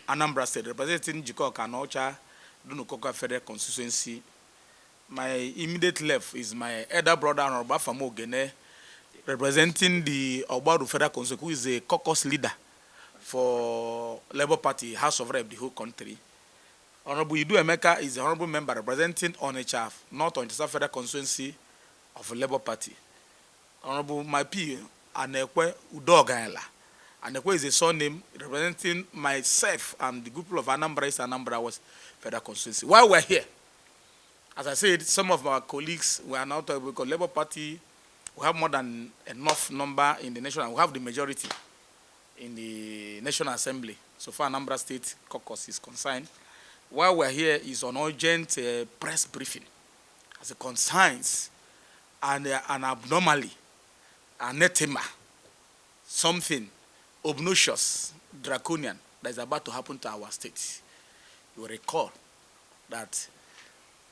Anambra State, representing Jiko Kanocha, Dunukoka Federal Constituency. My immediate left is my elder brother, Honorable Famo Gene, representing the Obaru Federal Constituency, who is a caucus leader for Labour Party, House of Rep, the whole country. Honorable Idu Emeka is the honorable member representing Onitsha, North Onitsha Federal Constituency of Labour Party. Honorable Maipi Anekwe Udogayala. Anekwe is a surname representing myself and the group of Anambra East Anambra West Federal Constituency. While we're here, as I said, some of our colleagues were not because Labour Party, we have more than enough number in the nation, we have the majority in the National Assembly. So far, Anambra State caucus is concerned. While we're here is on urgent press briefing as it concerns an abnormally, anathema, something obnoxious, draconian that is about to happen to our state. You will recall that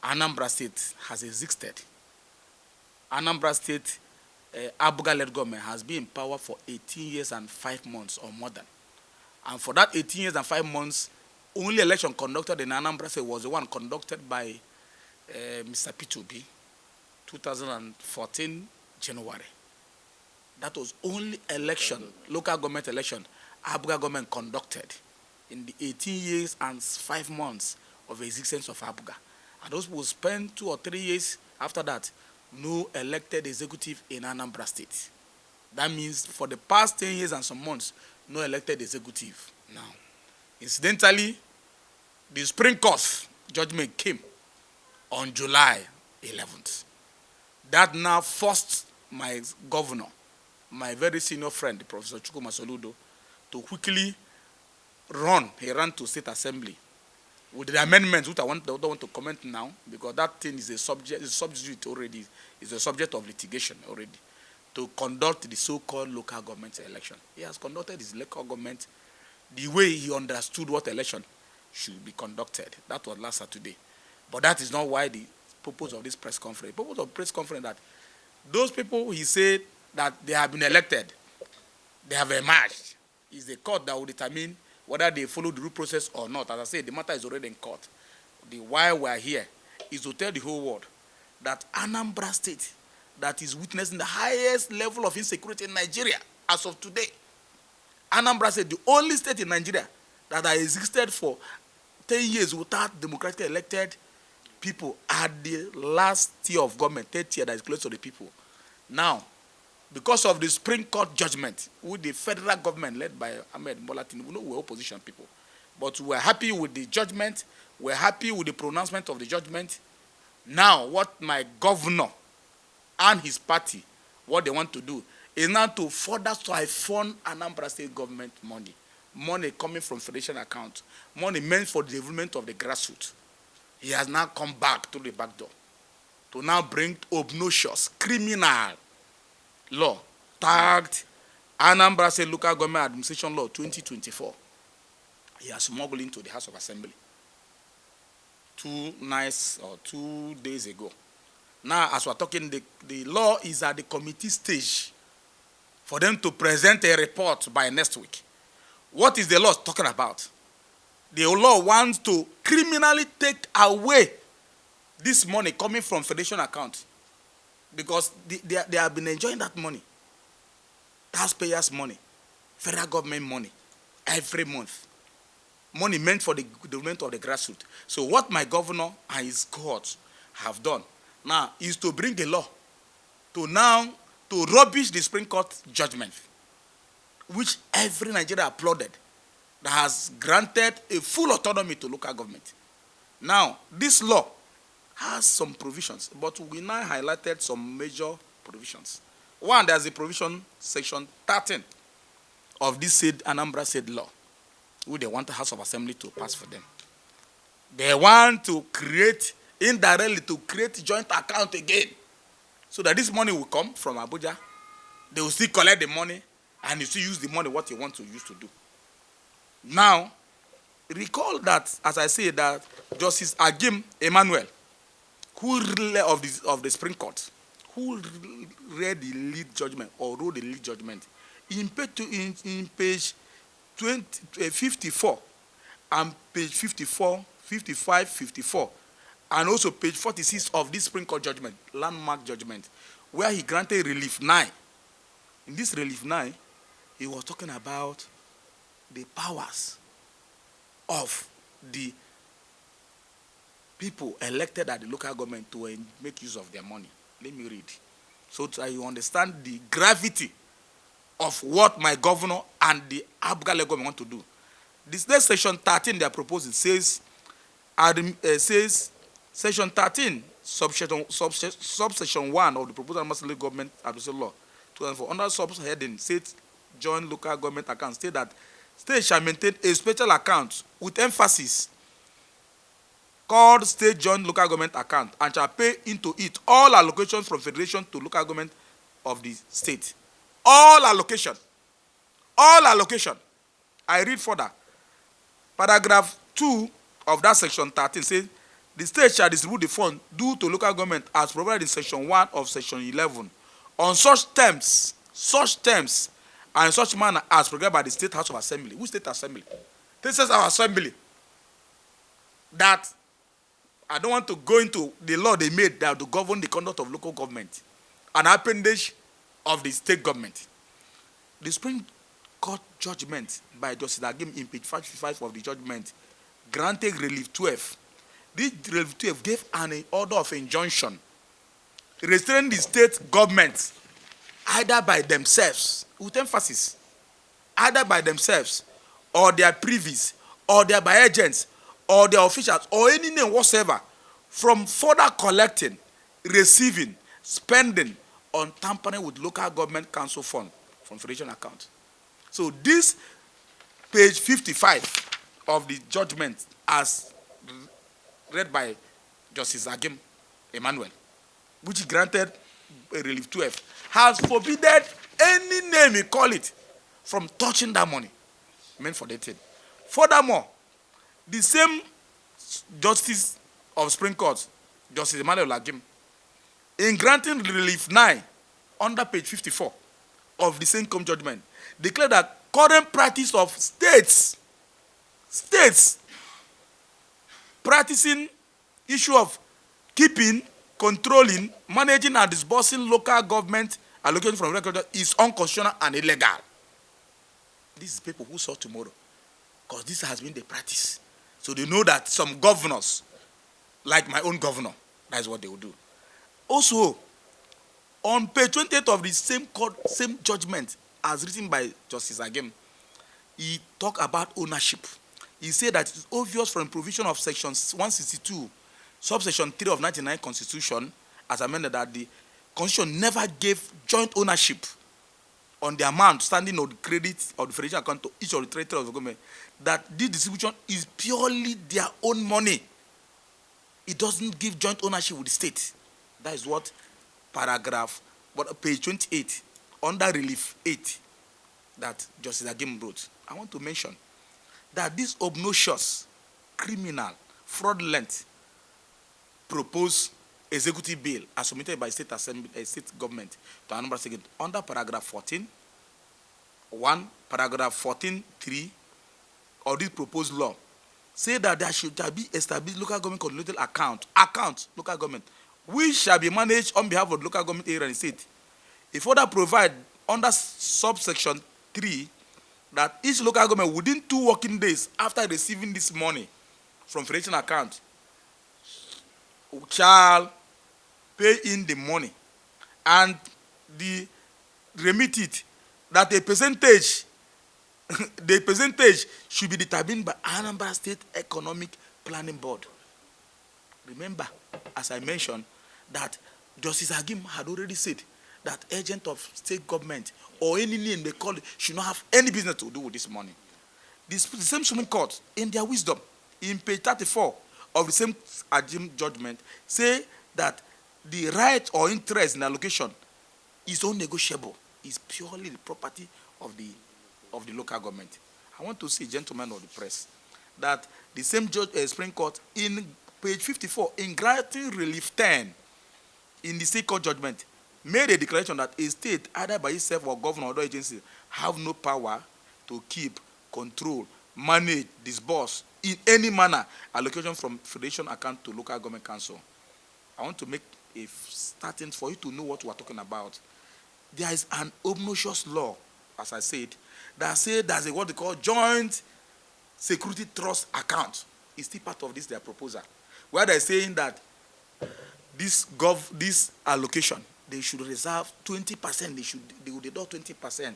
Anambra State has existed. Anambra State, Abuja-led government has been in power for 18 years and 5 months or more than. And for that 18 years and 5 months, only election conducted in Anambra State was the one conducted by Mr. P2B, 2014 January. That was only election, local government election, Abuja government conducted in the 18 years and 5 months of existence of Abuja. And those will spend 2 or 3 years after that, no elected executive in Anambra State. That means for the past 10 years and some months, no elected executive now. Incidentally, the Supreme Court judgment came on July 11th. That now forced my governor, my very senior friend, Professor Soludo, to quickly run. He ran to State Assembly with the amendments, which I don't want to comment now, because that thing is a subject already, is a subject of litigation already, to conduct the so-called local government election. He has conducted his local government the way he understood what election should be conducted. That was last Saturday. But that is not why the purpose of this press conference. The purpose of the press conference that those people, he said, that they have been elected, they have emerged. It's the court that will determine whether they follow the due process or not. As I said, the matter is already in court. The why we are here is to tell the whole world that Anambra State, that is witnessing the highest level of insecurity in Nigeria as of today. Anambra State, the only state in Nigeria that has existed for 10 years without democratically elected people at the last tier of government, third tier that is close to the people. Now, because of the Supreme Court judgment, with the federal government led by Ahmed Bola Tinubu, we know we're opposition people, but we're happy with the judgment. We're happy with the pronouncement of the judgment. Now, what my governor and his party, what they want to do, is now to further siphon Anambra State government money coming from federation account, money meant for the development of the grassroots. He has now come back to the back door to now bring obnoxious, criminal law tagged Anambra State Local Government Administration Law 2024. He has smuggled into the House of Assembly 2 days ago. Now, as we're talking, the law is at the committee stage for them to present a report by next week. What is the law talking about? The law wants to criminally take away this money coming from federation account, because they have been enjoying that money, taxpayers' money, federal government money, every month. Money meant for the development of the grassroots. So what my governor and his cohorts have done now is to bring the law to rubbish the Supreme Court judgment, which every Nigerian applauded, that has granted a full autonomy to local government. Now, this law has some provisions, but we now highlighted some major provisions. One, there's a provision, section 13 of this said Anambra said law, which they want the House of Assembly to pass for them. They want to create, indirectly, to create joint account again, so that this money will come from Abuja. They will still collect the money, and you still use the money what you want to use to do. Now, recall that, as I say, that Justice Agim Emmanuel, who of the Supreme Court, who read the lead judgment or wrote the lead judgment, in page 54 and page 54, 55, 54, and also page 46 of this Supreme Court judgment, landmark judgment, where he granted relief 9. In this relief 9, he was talking about the powers of the people elected at the local government to make use of their money. Let me read. So that you understand the gravity of what my governor and the Abuja government want to do. This next section 13 they are proposing says section 13 subsection 1 of the proposed Anambra government administration law 2004 under subheading state joint local government account state that state shall maintain a special account with emphasis called state joint local government account and shall pay into it all allocations from federation to local government of the state. All allocation. All allocation. I read further. Paragraph 2 of that section 13 says, the state shall distribute the fund due to local government as provided in section 1 of section 11 on such terms, and in such manner as programmed by the State House of Assembly. Which State Assembly? This is our assembly. That I don't want to go into the law they made that to govern the conduct of local government, an appendage of the state government. The Supreme Court judgment by Justice Agim in page 55 of the judgment granted relief 12. This relief 12 gave an order of injunction restraining the state government either by themselves, with emphasis, either by themselves or their privies or their by agents or their officials or any name whatsoever from further collecting, receiving, spending on tampering with local government council fund from federation account. So this page 55 of the judgment as read by Justice Agim Emmanuel, which granted a relief 12, has forbidden any name you call it from touching that money meant for the thing. Furthermore, the same Justice of Supreme Court, Justice Emmanuel Agim, in granting relief 9 under page 54 of the same judgment, declared that current practice of states practicing issue of keeping, controlling, managing and disbursing local government allocation from record is unconstitutional and illegal. This is people who saw tomorrow, because this has been the practice. So they know that some governors, like my own governor, that is what they will do. Also, on page 28 of the same judgment as written by Justice Agim, he talked about ownership. He said that it's obvious from provision of section 162, subsection 3 of 1999 Constitution, as amended, that the Constitution never gave joint ownership on the amount standing on the credit of the federation account to each of the territories of the government, that this distribution is purely their own money. It doesn't give joint ownership with the state. That is what page 28, under relief 8, that Justice Agim wrote. I want to mention that this obnoxious, criminal, fraudulent proposed executive bill as submitted by state government to Anambra State under paragraph 14, 1, paragraph 14.3 of this proposed law, say that there should be established local government coordinated account, local government, which shall be managed on behalf of the local government area and state. It further provide under subsection 3 that each local government within 2 working days after receiving this money from federation account shall pay in the money and remit it, that a percentage the percentage should be determined by Anambra State Economic Planning Board. Remember, as I mentioned, that Justice Agim had already said that agent of state government or any name they call it should not have any business to do with this money. The same Supreme Court, in their wisdom, in page 34 of the same Agim judgment, say that the right or interest in allocation is unnegotiable. It's purely the property of the local government. I want to say, gentlemen of the press, that the same Supreme Court, in page 54, in granting relief 10, in the state court judgment, made a declaration that a state, either by itself or government or other agency, have no power to keep, control, manage, disburse in any manner allocation from federation account to local government council. I want to make a starting for you to know what we're talking about. There is an obnoxious law, as I said, that says there's what they call joint security trust account. It's still part of this their proposal, where they're saying that this allocation, they should reserve 20%. They will deduct 20%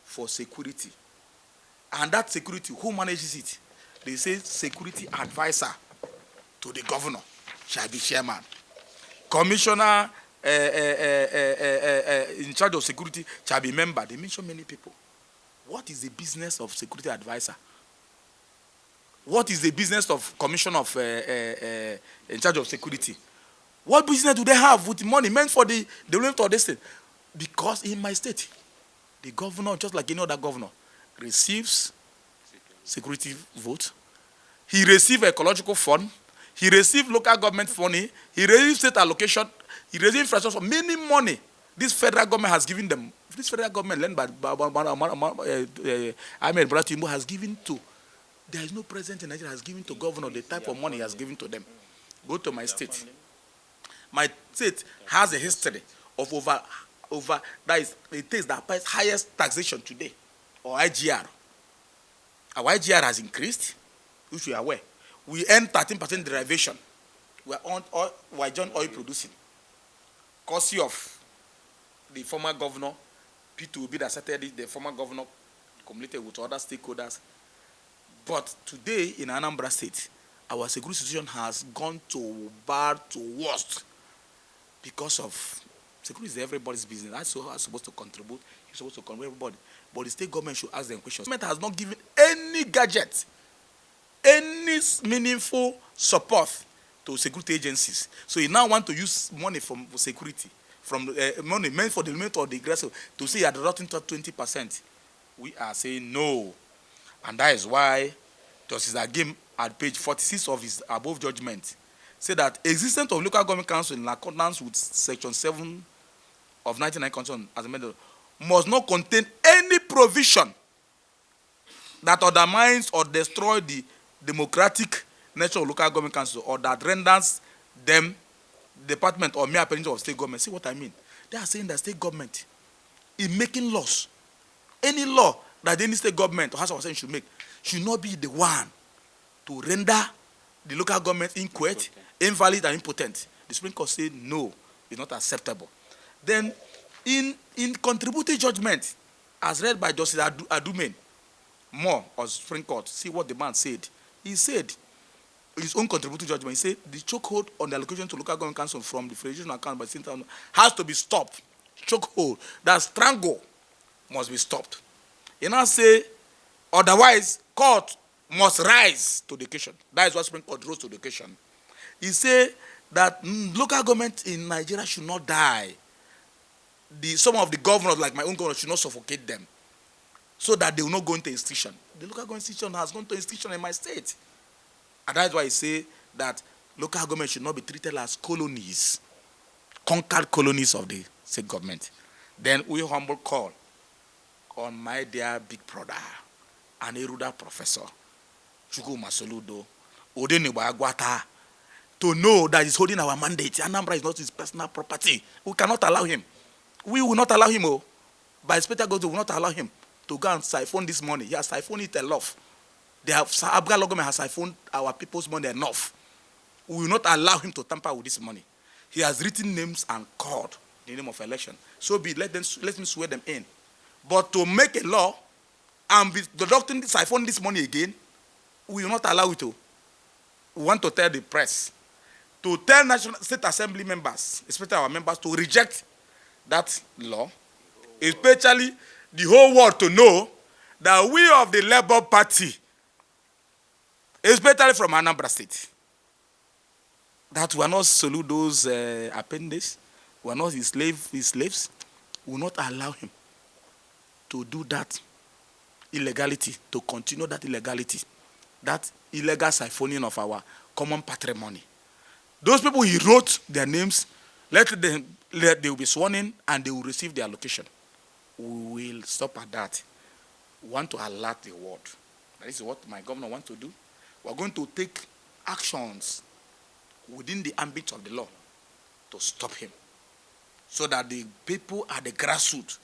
for security, and that security, who manages it? They say security advisor to the governor shall be chairman. Commissioner in charge of security shall be member. They mention many people. What is the business of security advisor? What is the business of commissioner of in charge of security? What business do they have with money meant for the development of this state? Because in my state, the governor, just like any other governor, receives security vote. He receives ecological fund. He receives local government money. He receives state allocation. He receives infrastructure, many money. This federal government has given them. This federal government, led by Ahmed Bola Tinubu, has given to. There is no president in Nigeria has given to governor the type of money he has given to them. Go to my state. My state has a history of over that is it is the highest taxation today, or IGR. Our IGR has increased, which we are aware. We earn 13% derivation. We are joint oil producing. Courtesy of the former governor, P2B that started it, the former governor accumulated with other stakeholders. But today in Anambra State, our security situation has gone to bad to worst because of security is everybody's business. That's supposed to contribute. It's supposed to contribute everybody. But the state government should ask them questions. The government has not given any gadget, any meaningful support to security agencies. So you now want to use money for security, from money meant for the limit of the aggressive, to say you are deducting 20%. We are saying no. And that is why Justice Agim at page 46 of his above judgment said that existence of local government council in accordance with section 7 of 1999 Constitution as amended must not contain any provision that undermines or destroys the democratic nature of local government council or that renders them department or mere appendage of state government. See what I mean? They are saying that state government in making laws, any law that any state government or House of Assembly should make, should not be the one to render the local government inquate, invalid, and impotent. The Supreme Court said no, it's not acceptable. Then, in contributory judgment, as read by Justice Adumen, Moore of Supreme Court, see what the man said. He said, in his own contributory judgment, he said the chokehold on the allocation to local government council from the federation account by the state has to be stopped. Chokehold, that strangle, must be stopped. He now say, otherwise, court must rise to the occasion. That is what Supreme Court rose to the occasion. He said that local government in Nigeria should not die. Some of the governors, like my own governor, should not suffocate them, so that they will not go into institution. The local government institution has gone to institution in my state. And that's why I say that local government should not be treated as colonies, conquered colonies of the state government. Then we humble call on my dear big brother, an erudite professor, Soludo, to know that he's holding our mandate. Anambra is not his personal property. We cannot allow him. We will not allow him. By Inspector God, we will not allow him to go and siphon this money. He has siphoned it enough. Abuja government has siphoned our people's money enough. We will not allow him to tamper with this money. He has written names and called the name of election. So be let him swear them in. But to make a law and be deducting, siphon this money again, we will not allow it to. We want to tell the press, to tell National State Assembly members, especially our members, to reject that law, especially the whole world to know that we of the Labour Party, especially from Anambra State, that we are not Soludo's appendix, we are not his slaves, we will not allow him to do that illegality, to continue that illegality, that illegal siphoning of our common patrimony. Those people, he wrote their names, they will be sworn in and they will receive their allocation. We will stop at that. We want to alert the world That is what my governor wants to do. We are going to take actions within the ambit of the law to stop him, so that the people at the grassroots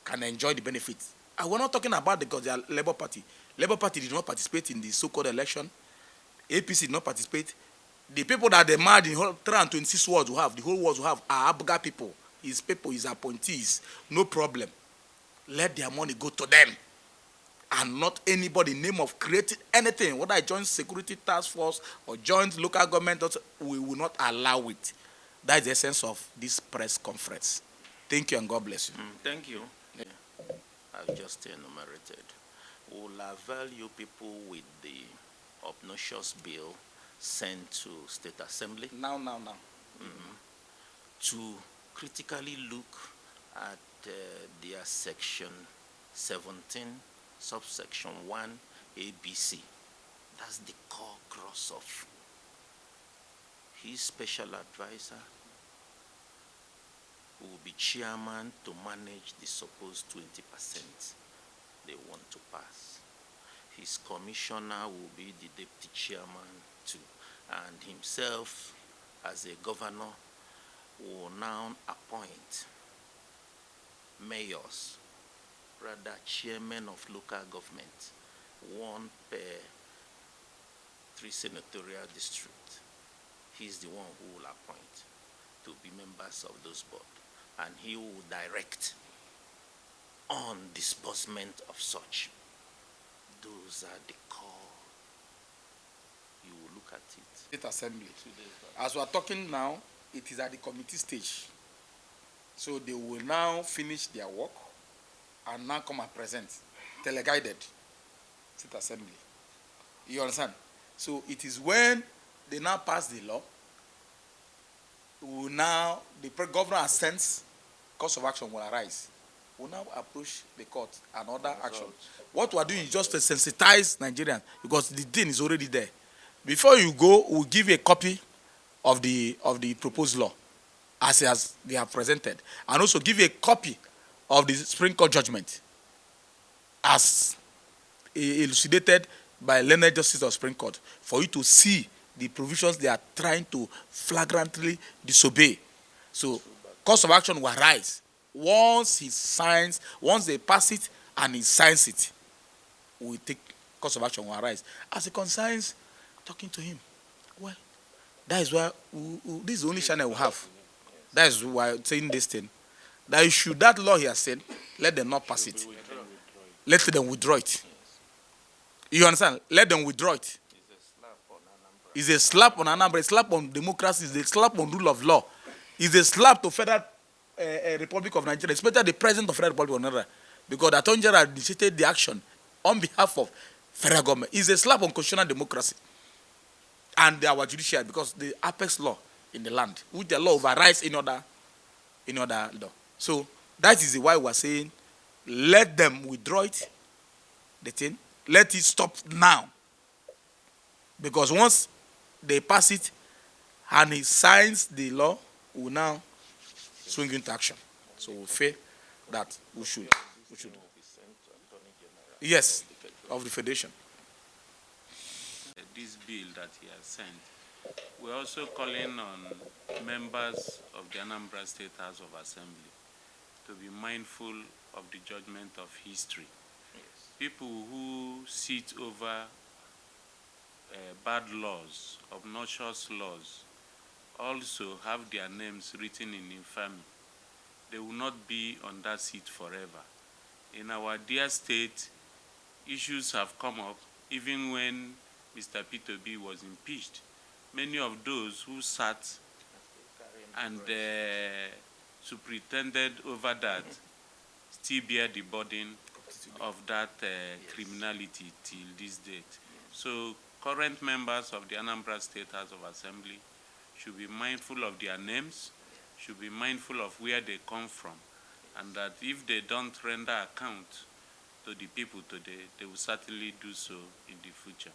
can enjoy the benefits. And we're not talking about because they are Labour Party. Labour Party did not participate in the so-called election. APC did not participate. The people that they mad in whole 326 wards we have, the whole wards we have, are Abuja people. His people, his appointees. No problem. Let their money go to them, and not anybody in the name of creating anything, whether I join security task force or join local government, we will not allow it. That is the essence of this press conference. Thank you, and God bless you. Thank you. Yeah. I've just enumerated. We'll avail you people with the obnoxious bill sent to State Assembly. Now. To critically look at their section 17, subsection 1, ABC. That's the core cross of his special advisor, who will be chairman to manage the supposed 20% they want to pass. His commissioner will be the deputy chairman too, and himself as a governor will now appoint mayors, rather chairmen of local government, one per 3 senatorial districts. He's the one who will appoint to be members of those boards, and he will direct on disbursement of such. Those are the core. You will look at it. State Assembly. As we are talking now, it is at the committee stage. So they will now finish their work and now come and present, teleguided, State Assembly. You understand? So it is when they now pass the law, the governor assents, course of action will arise. We'll now approach the court and other action. What we are doing is just to sensitize Nigerians, because the thing is already there. Before you go, we'll give you a copy of the proposed law as they have presented, and also give you a copy of the Supreme Court judgment as elucidated by learned justice of Supreme Court, for you to see the provisions they are trying to flagrantly disobey. So, course of action will arise once they pass it and he signs it. We take course of action will arise. As it concerns talking to him, well, that is why this is the only channel we have. That is why I'm saying this thing. That law he has said, let them not pass it. Let them withdraw it. You understand? Let them withdraw it. It's a slap on Anambra. It's a slap on democracy. It's a slap on rule of law. It's a slap to Federal Republic of Nigeria, especially the President of Federal Republic of Nigeria, because the Attorney General initiated the action on behalf of federal government. It's a slap on constitutional democracy and our judiciary, because the apex law in the land, which the law overrides in other law. So that is why we are saying, let them withdraw it, the thing, let it stop now. Because once they pass it and he signs the law, we will now swing into action. So we feel that we should. Yes, of the Federation. This bill that he has sent, we're also calling on members of the Anambra State House of Assembly to be mindful of the judgment of history. Yes. People who sit over bad laws, obnoxious laws, also have their names written in infamy. They will not be on that seat forever. In our dear state, issues have come up even when Mr. P2B was impeached. Many of those who sat and superintended over that still bear the burden of that criminality till this date. So current members of the Anambra State House of Assembly should be mindful of their names, should be mindful of where they come from, and that if they don't render account to the people today, they will certainly do so in the future.